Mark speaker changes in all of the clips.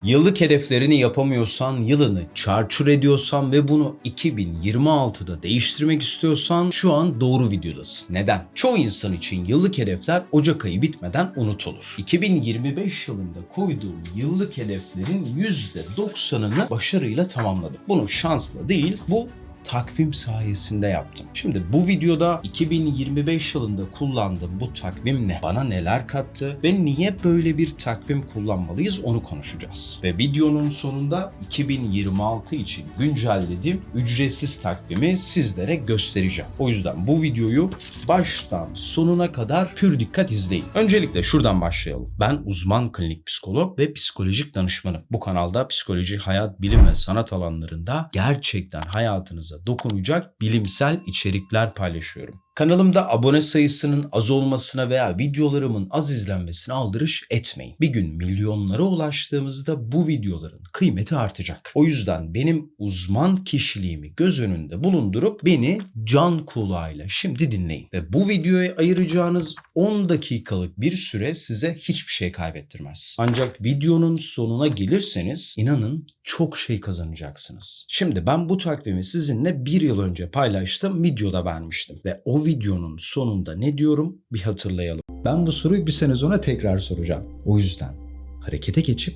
Speaker 1: Yıllık hedeflerini yapamıyorsan, yılını çarçur ediyorsan ve bunu 2026'da değiştirmek istiyorsan şu an doğru videodasın. Neden? Çoğu insan için yıllık hedefler Ocak ayı bitmeden unutulur. 2025 yılında koyduğum yıllık hedeflerin %90'ını başarıyla tamamladım. Bunu şansla değil, bu takvim sayesinde yaptım. Şimdi bu videoda 2025 yılında kullandığım bu takvim ne? Bana neler kattı ve niye böyle bir takvim kullanmalıyız onu konuşacağız. Ve videonun sonunda 2026 için güncellediğim ücretsiz takvimi sizlere göstereceğim. O yüzden bu videoyu baştan sonuna kadar pür dikkat izleyin. Öncelikle şuradan başlayalım. Ben uzman klinik psikolog ve psikolojik danışmanım. Bu kanalda psikoloji, hayat, bilim ve sanat alanlarında gerçekten hayatınıza dokunacak bilimsel içerikler paylaşıyorum. Kanalımda abone sayısının az olmasına veya videolarımın az izlenmesine aldırış etmeyin. Bir gün milyonlara ulaştığımızda bu videoların kıymeti artacak. O yüzden benim uzman kişiliğimi göz önünde bulundurup beni can kulağıyla şimdi dinleyin. Ve bu videoya ayıracağınız 10 dakikalık bir süre size hiçbir şey kaybettirmez. Ancak videonun sonuna gelirseniz inanın çok şey kazanacaksınız. Şimdi ben bu takvimi sizinle bir yıl önce paylaştım, videoda vermiştim. Ve o videonun sonunda ne diyorum bir hatırlayalım. Ben bu soruyu bir sene sonra tekrar soracağım. O yüzden harekete geçip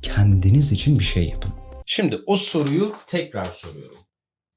Speaker 1: kendiniz için bir şey yapın. Şimdi o soruyu tekrar soruyorum.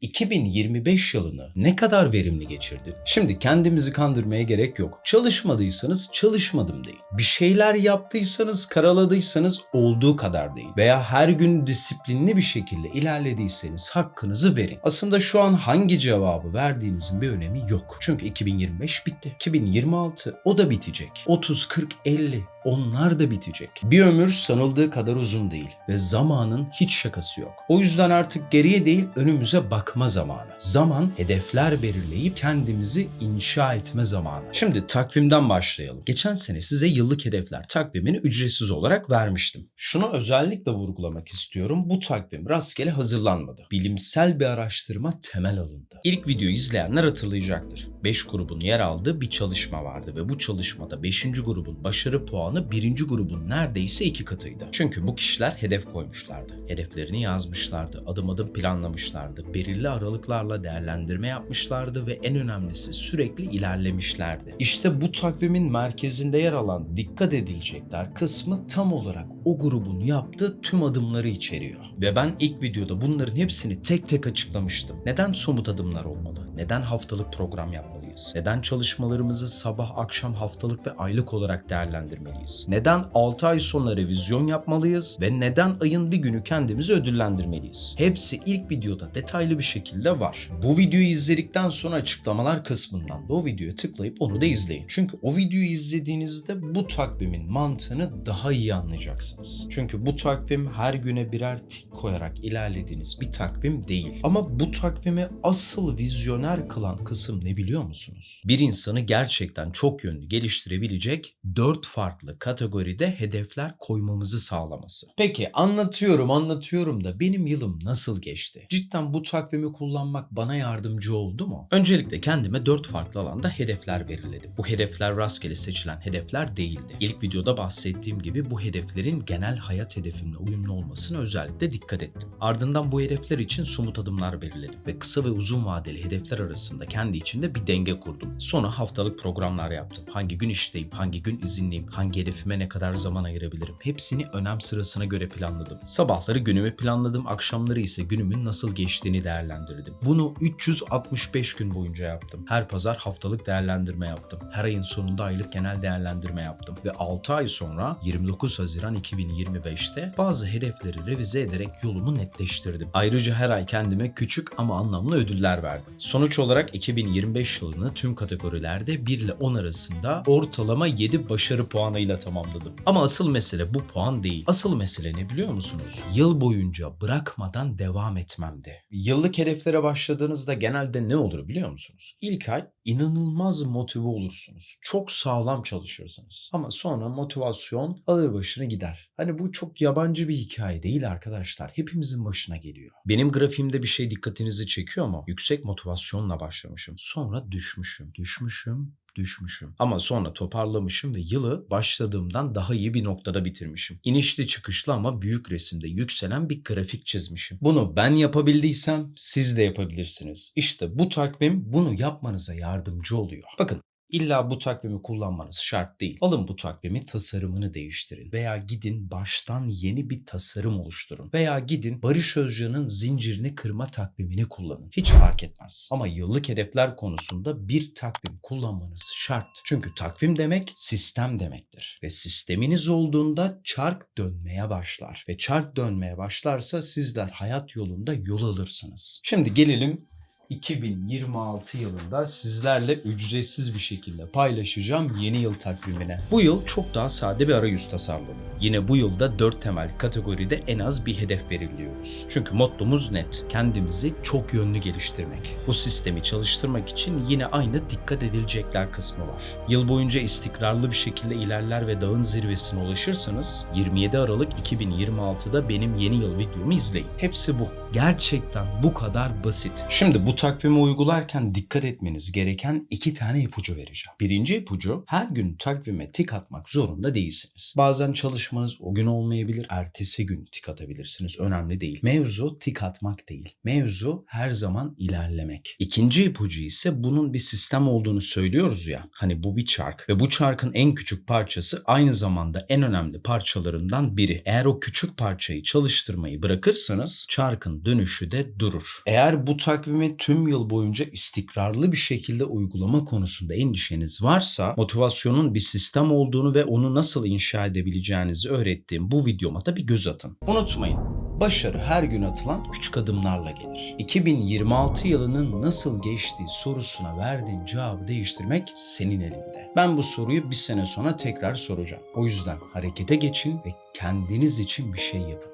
Speaker 1: 2025 yılını ne kadar verimli geçirdin? Şimdi kendimizi kandırmaya gerek yok. Çalışmadıysanız çalışmadım deyin. Bir şeyler yaptıysanız, karaladıysanız olduğu kadar deyin. Veya her gün disiplinli bir şekilde ilerlediyseniz hakkınızı verin. Aslında şu an hangi cevabı verdiğinizin bir önemi yok. Çünkü 2025 bitti. 2026 o da bitecek. 30, 40, 50 onlar da bitecek. Bir ömür sanıldığı kadar uzun değil ve zamanın hiç şakası yok. O yüzden artık geriye değil önümüze bakma zamanı. Zaman hedefler belirleyip kendimizi inşa etme zamanı. Şimdi takvimden başlayalım. Geçen sene size yıllık hedefler takvimini ücretsiz olarak vermiştim. Şunu özellikle vurgulamak istiyorum. Bu takvim rastgele hazırlanmadı. Bilimsel bir araştırma temel alındı. İlk videoyu izleyenler hatırlayacaktır. 5 grubun yer aldığı bir çalışma vardı ve bu çalışmada 5. grubun başarı puanı 1. grubun neredeyse 2 katıydı. Çünkü bu kişiler hedef koymuşlardı. Hedeflerini yazmışlardı, adım adım planlamışlardı, belirli aralıklarla değerlendirme yapmışlardı ve en önemlisi sürekli ilerlemişlerdi. İşte bu takvimin merkezinde yer alan dikkat edilecekler kısmı tam olarak o grubun yaptığı tüm adımları içeriyor. Ve ben ilk videoda bunların hepsini tek tek açıklamıştım. Neden somut adımlar olmalı? Neden haftalık program yapmalıyız? Neden çalışmalarımızı sabah, akşam, haftalık ve aylık olarak değerlendirmeliyiz? Neden 6 ay sonra revizyon yapmalıyız? Ve neden ayın bir günü kendimizi ödüllendirmeliyiz? Hepsi ilk videoda detaylı bir şekilde var. Bu videoyu izledikten sonra açıklamalar kısmından da o videoya tıklayıp onu da izleyin. Çünkü o videoyu izlediğinizde bu takvimin mantığını daha iyi anlayacaksınız. Çünkü bu takvim her güne birer tik koyarak ilerlediğiniz bir takvim değil. Ama bu takvimi asıl vizyoner kılan kısım ne biliyor musunuz? Bir insanı gerçekten çok yönlü geliştirebilecek 4 farklı kategoride hedefler koymamızı sağlaması. Peki anlatıyorum da benim yılım nasıl geçti? Cidden bu takvimi kullanmak bana yardımcı oldu mu? Öncelikle kendime 4 farklı alanda hedefler belirledim. Bu hedefler rastgele seçilen hedefler değildi. İlk videoda bahsettiğim gibi bu hedeflerin genel hayat hedefimle uyumlu olmasına özellikle dikkat ettim. Ardından bu hedefler için somut adımlar belirledim ve kısa ve uzun vadeli hedefler arasında kendi içinde bir denge kurdum. Sonra haftalık programlar yaptım. Hangi gün işteyim, hangi gün izinliyim, hangi hedefime ne kadar zaman ayırabilirim? Hepsini önem sırasına göre planladım. Sabahları günümü planladım, akşamları ise günümün nasıl geçtiğini değerlendirdim. Bunu 365 gün boyunca yaptım. Her pazar haftalık değerlendirme yaptım. Her ayın sonunda aylık genel değerlendirme yaptım. Ve 6 ay sonra 29 Haziran 2025'te bazı hedefleri revize ederek yolumu netleştirdim. Ayrıca her ay kendime küçük ama anlamlı ödüller verdim. Sonuç olarak 2025 yılını tüm kategorilerde 1 ile 10 arasında ortalama 7 başarı puanıyla tamamladım. Ama asıl mesele bu puan değil. Asıl mesele ne biliyor musunuz? Yıl boyunca bırakmadan devam etmemdi. Yıllık hedeflere başladığınızda genelde ne olur biliyor musunuz? İlk ay inanılmaz motive olursunuz. Çok sağlam çalışırsınız. Ama sonra motivasyon alır başını gider. Hani bu çok yabancı bir hikaye değil arkadaşlar. Hepimizin başına geliyor. Benim grafiğimde bir şey dikkatinizi çekiyor mu? Yüksek motivasyonla başlamışım. Sonra düşmüşüm. düşmüşüm. Ama sonra toparlamışım ve yılı başladığımdan daha iyi bir noktada bitirmişim. İnişli çıkışlı ama büyük resimde yükselen bir grafik çizmişim. Bunu ben yapabildiysem siz de yapabilirsiniz. İşte bu takvim bunu yapmanıza yardımcı oluyor. Bakın, İlla bu takvimi kullanmanız şart değil. Alın bu takvimi, tasarımını değiştirin. Veya gidin baştan yeni bir tasarım oluşturun. Veya gidin Barış Özcan'ın zincirini kırma takvimini kullanın. Hiç fark etmez. Ama yıllık hedefler konusunda bir takvim kullanmanız şart. Çünkü takvim demek sistem demektir. Ve sisteminiz olduğunda çark dönmeye başlar. Ve çark dönmeye başlarsa sizler hayat yolunda yol alırsınız. Şimdi gelelim 2026 yılında sizlerle ücretsiz bir şekilde paylaşacağım yeni yıl takvimine. Bu yıl çok daha sade bir arayüz tasarladım. Yine bu yılda 4 temel kategoride en az bir hedef belirliyoruz. Çünkü mottomuz net. Kendimizi çok yönlü geliştirmek. Bu sistemi çalıştırmak için yine aynı dikkat edilecekler kısmı var. Yıl boyunca istikrarlı bir şekilde ilerler ve dağın zirvesine ulaşırsanız 27 Aralık 2026'da benim yeni yıl videomu izleyin. Hepsi bu. Gerçekten bu kadar basit. Şimdi bu takvimi uygularken dikkat etmeniz gereken 2 tane ipucu vereceğim. Birinci ipucu, her gün takvime tik atmak zorunda değilsiniz. Bazen çalışmanız o gün olmayabilir, ertesi gün tik atabilirsiniz. Önemli değil. Mevzu tik atmak değil. Mevzu her zaman ilerlemek. İkinci ipucu ise bunun bir sistem olduğunu söylüyoruz ya. Hani bu bir çark ve bu çarkın en küçük parçası aynı zamanda en önemli parçalarından biri. Eğer o küçük parçayı çalıştırmayı bırakırsanız çarkın dönüşü de durur. Eğer bu takvimi tüm yıl boyunca istikrarlı bir şekilde uygulama konusunda endişeniz varsa, motivasyonun bir sistem olduğunu ve onu nasıl inşa edebileceğinizi öğrettiğim bu videoma da bir göz atın. Unutmayın, başarı her gün atılan küçük adımlarla gelir. 2026 yılının nasıl geçtiği sorusuna verdiğin cevabı değiştirmek senin elinde. Ben bu soruyu bir sene sonra tekrar soracağım. O yüzden harekete geçin ve kendiniz için bir şey yapın.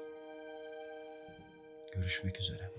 Speaker 1: Görüşmek üzere.